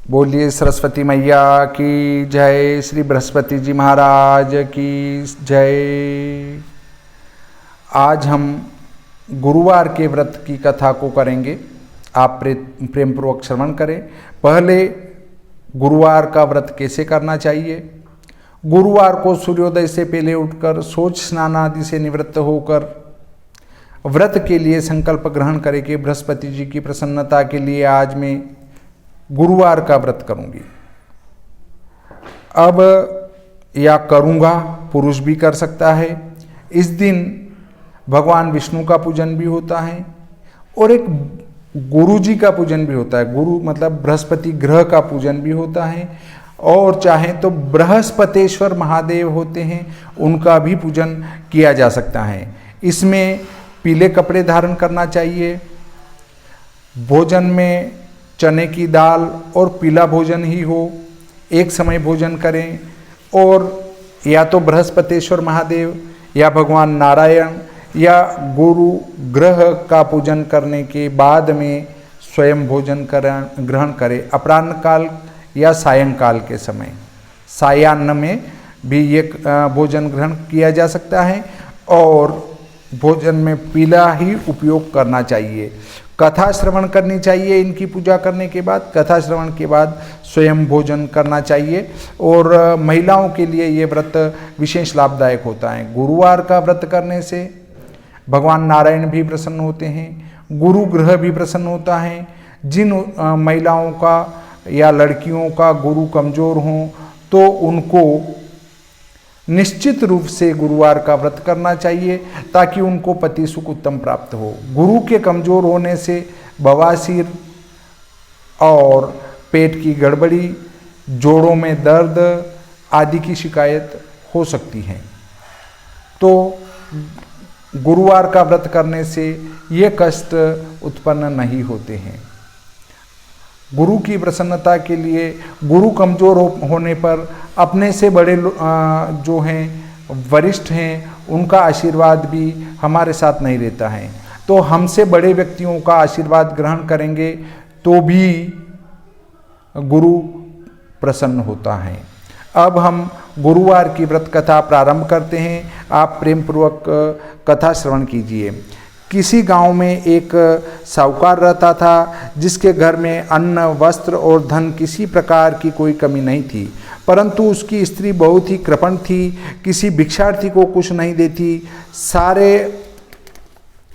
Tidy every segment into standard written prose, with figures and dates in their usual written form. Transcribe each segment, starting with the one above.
बोलिए सरस्वती मैया की जय, श्री बृहस्पति जी महाराज की जय। आज हम गुरुवार के व्रत की कथा को करेंगे। आप प्रेम पूर्वक श्रवण करें। पहले गुरुवार का व्रत कैसे करना चाहिए। गुरुवार को सूर्योदय से पहले उठकर शौच स्नान आदि से निवृत्त होकर व्रत के लिए संकल्प ग्रहण करें कि बृहस्पति जी की प्रसन्नता के लिए आज मैं गुरुवार का व्रत करूंगी। अब या करूंगा, पुरुष भी कर सकता है। इस दिन भगवान विष्णु का पूजन भी होता है और एक गुरु जी का पूजन भी होता है। गुरु मतलब बृहस्पति ग्रह का पूजन भी होता है और चाहें तो बृहस्पतेश्वर महादेव होते हैं, उनका भी पूजन किया जा सकता है। इसमें पीले कपड़े धारण करना चाहिए। भोजन में चने की दाल और पीला भोजन ही हो। एक समय भोजन करें और या तो बृहस्पतेश्वर महादेव या भगवान नारायण या गुरु ग्रह का पूजन करने के बाद में स्वयं भोजन ग्रहण करें। अपराह्न काल या सायंकाल के समय, सायाह्न में भी ये भोजन ग्रहण किया जा सकता है और भोजन में पीला ही उपयोग करना चाहिए। कथा श्रवण करनी चाहिए। इनकी पूजा करने के बाद, कथा श्रवण के बाद स्वयं भोजन करना चाहिए और महिलाओं के लिए ये व्रत विशेष लाभदायक होता है। गुरुवार का व्रत करने से भगवान नारायण भी प्रसन्न होते हैं, गुरु ग्रह भी प्रसन्न होता है। जिन महिलाओं का या लड़कियों का गुरु कमज़ोर हों तो उनको निश्चित रूप से गुरुवार का व्रत करना चाहिए ताकि उनको पति सुख उत्तम प्राप्त हो। गुरु के कमज़ोर होने से बवासीर और पेट की गड़बड़ी, जोड़ों में दर्द आदि की शिकायत हो सकती है। तो गुरुवार का व्रत करने से ये कष्ट उत्पन्न नहीं होते हैं। गुरु की प्रसन्नता के लिए गुरु कमज़ोर होने पर अपने से बड़े जो हैं वरिष्ठ हैं, उनका आशीर्वाद भी हमारे साथ नहीं रहता है। तो हमसे बड़े व्यक्तियों का आशीर्वाद ग्रहण करेंगे तो भी गुरु प्रसन्न होता है। अब हम गुरुवार की व्रत कथा प्रारंभ करते हैं। आप प्रेम पूर्वक कथा श्रवण कीजिए। किसी गांव में एक साहूकार रहता था जिसके घर में अन्न, वस्त्र और धन किसी प्रकार की कोई कमी नहीं थी, परंतु उसकी स्त्री बहुत ही कृपण थी, किसी भिक्षार्थी को कुछ नहीं देती, सारे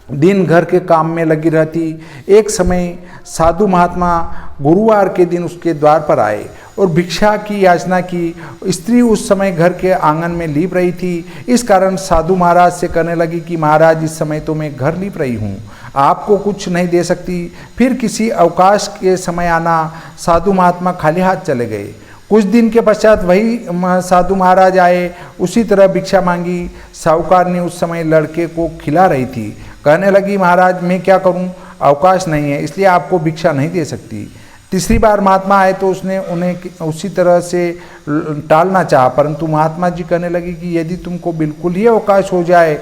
दिन घर के काम में लगी रहती। एक समय साधु महात्मा गुरुवार के दिन उसके द्वार पर आए और भिक्षा की याचना की। स्त्री उस समय घर के आंगन में लीप रही थी। इस कारण साधु महाराज से कहने लगी कि महाराज, इस समय तो मैं घर लीप रही हूँ, आपको कुछ नहीं दे सकती। फिर किसी अवकाश के समय आना। साधु महात्मा खाली हाथ चले गए। कुछ दिन के पश्चात वही साधु महाराज आए, उसी तरह भिक्षा मांगी। साहूकार ने उस समय लड़के को खिला रही थी। कहने लगी, महाराज मैं क्या करूं, अवकाश नहीं है इसलिए आपको भिक्षा नहीं दे सकती। तीसरी बार महात्मा आए तो उसने उन्हें उसी तरह से टालना चाहा, परंतु महात्मा जी कहने लगी कि यदि तुमको बिल्कुल ही अवकाश हो जाए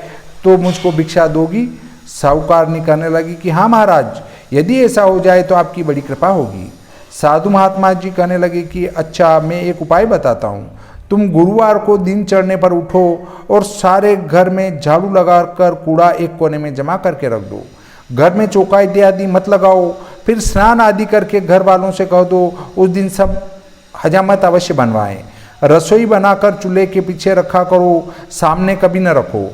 तो मुझको भिक्षा दोगी। साहूकार ने कहने लगी कि हाँ महाराज, यदि ऐसा हो जाए तो आपकी बड़ी कृपा होगी। साधु महात्मा जी कहने लगे कि अच्छा, मैं एक उपाय बताता हूँ। तुम गुरुवार को दिन चढ़ने पर उठो और सारे घर में झाड़ू लगाकर कूड़ा एक कोने में जमा करके रख दो। घर में चौका इत्यादि मत लगाओ। फिर स्नान आदि करके घर वालों से कह दो उस दिन सब हजामत अवश्य बनवाएं। रसोई बनाकर चूल्हे के पीछे रखा करो, सामने कभी न रखो।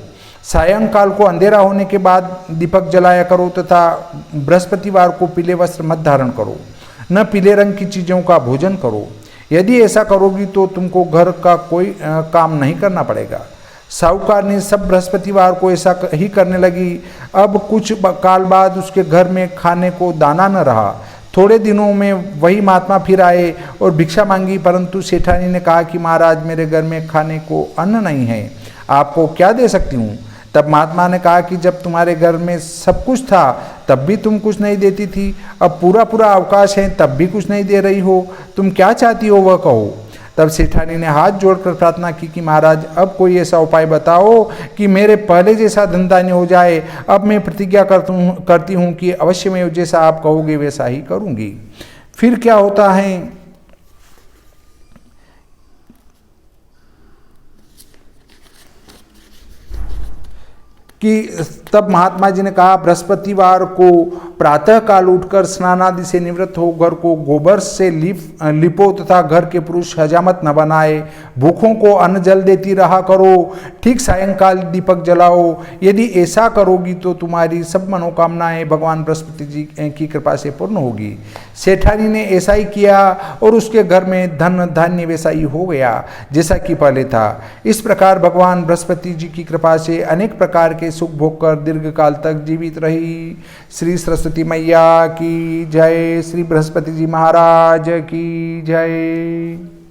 सायंकाल को अंधेरा होने के बाद दीपक जलाया करो तथा बृहस्पतिवार को पीले वस्त्र मत धारण करो, न पीले रंग की चीज़ों का भोजन करो। यदि ऐसा करोगी तो तुमको घर का कोई काम नहीं करना पड़ेगा। साहूकार ने सब बृहस्पतिवार को ऐसा ही करने लगी। अब कुछ काल बाद उसके घर में खाने को दाना न रहा। थोड़े दिनों में वही महात्मा फिर आए और भिक्षा मांगी, परंतु सेठानी ने कहा कि महाराज, मेरे घर में खाने को अन्न नहीं है, आपको क्या दे सकती हूँ। तब महात्मा ने कहा कि जब तुम्हारे घर में सब कुछ था तब भी तुम कुछ नहीं देती थी, अब पूरा पूरा अवकाश है तब भी कुछ नहीं दे रही हो, तुम क्या चाहती हो वह कहो। तब सेठानी ने हाथ जोड़कर प्रार्थना की कि महाराज, अब कोई ऐसा उपाय बताओ कि मेरे पहले जैसा धंधा नहीं हो जाए। अब मैं प्रतिज्ञा करती हूँ कि अवश्य मैं जैसा आप कहोगे वैसा ही करूँगी। फिर क्या होता है कि तब महात्मा जी ने कहा, बृहस्पतिवार को प्रातः काल उठकर स्नान आदि से निवृत्त हो घर को गोबर से लिपो तथा घर के पुरुष हजामत न बनाए, भूखों को अन्न जल देती रहा करो, ठीक सायंकाल दीपक जलाओ। यदि ऐसा करोगी तो तुम्हारी सब मनोकामनाएं भगवान बृहस्पति जी की कृपा से पूर्ण होगी। सेठानी ने ऐसा ही किया और उसके घर में धन धान्य वैसा ही हो गया जैसा कि पहले था। इस प्रकार भगवान बृहस्पति जी की कृपा से अनेक प्रकार के सुख भोग कर दीर्घ काल तक जीवित रही। श्री सरस्वती मैया की जय, श्री बृहस्पति जी महाराज की जय।